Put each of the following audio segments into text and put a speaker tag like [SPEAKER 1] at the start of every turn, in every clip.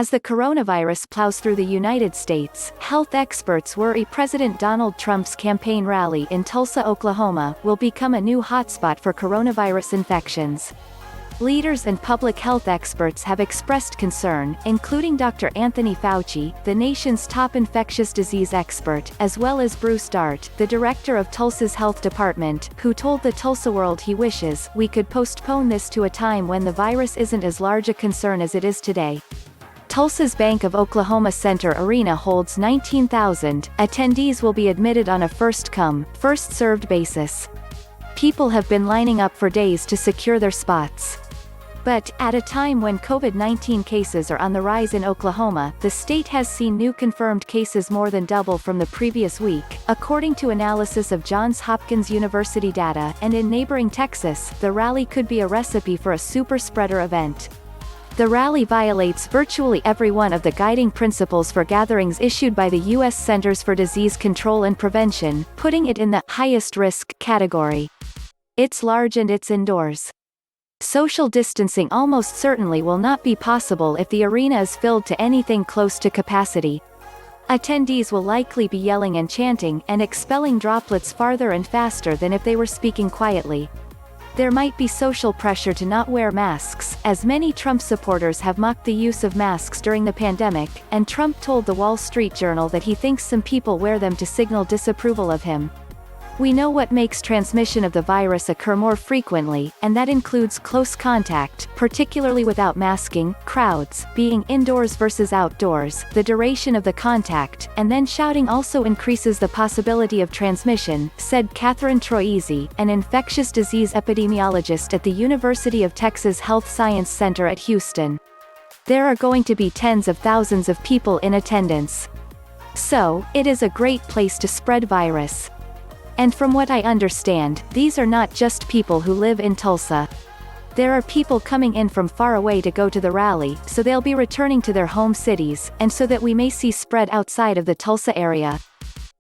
[SPEAKER 1] As the coronavirus plows through the United States, health experts worry President Donald Trump's campaign rally in Tulsa, Oklahoma, will become a new hotspot for coronavirus infections. Leaders and public health experts have expressed concern, including Dr. Anthony Fauci, the nation's top infectious disease expert, as well as Bruce Dart, the director of Tulsa's health department, who told the Tulsa World he wishes we could postpone this to a time when the virus isn't as large a concern as it is today. Tulsa's Bank of Oklahoma Center Arena holds 19,000. Attendees will be admitted on a first-come, first-served basis. People have been lining up for days to secure their spots. But, at a time when COVID-19 cases are on the rise in Oklahoma, the state has seen new confirmed cases more than double from the previous week, according to analysis of Johns Hopkins University data, and in neighboring Texas, the rally could be a recipe for a super-spreader event. The rally violates virtually every one of the guiding principles for gatherings issued by the U.S. Centers for Disease Control and Prevention, putting it in the highest risk category. It's large and it's indoors. Social distancing almost certainly will not be possible if the arena is filled to anything close to capacity. Attendees will likely be yelling and chanting, and expelling droplets farther and faster than if they were speaking quietly. There might be social pressure to not wear masks, as many Trump supporters have mocked the use of masks during the pandemic, and Trump told the Wall Street Journal that he thinks some people wear them to signal disapproval of him. We know what makes transmission of the virus occur more frequently, and that includes close contact, particularly without masking, crowds, being indoors versus outdoors, the duration of the contact, and then shouting also increases the possibility of transmission, said Catherine Troisi, an infectious disease epidemiologist at the University of Texas Health Science Center at Houston. There are going to be tens of thousands of people in attendance. So, it is a great place to spread virus. And from what I understand, these are not just people who live in Tulsa. There are people coming in from far away to go to the rally, so they'll be returning to their home cities, and so that we may see spread outside of the Tulsa area.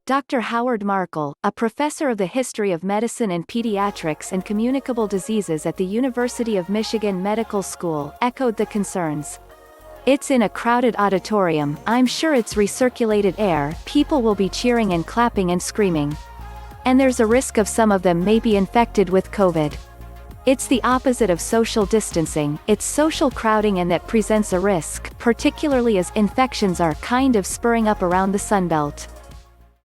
[SPEAKER 1] Dr. Howard Markel, a professor of the history of medicine and pediatrics and communicable diseases at the University of Michigan Medical School, echoed the concerns. It's in a crowded auditorium, I'm sure it's recirculated air, people will be cheering and clapping and screaming. And there's a risk of some of them may be infected with COVID. It's the opposite of social distancing, it's social crowding, and that presents a risk, particularly as infections are kind of spurring up around the Sunbelt.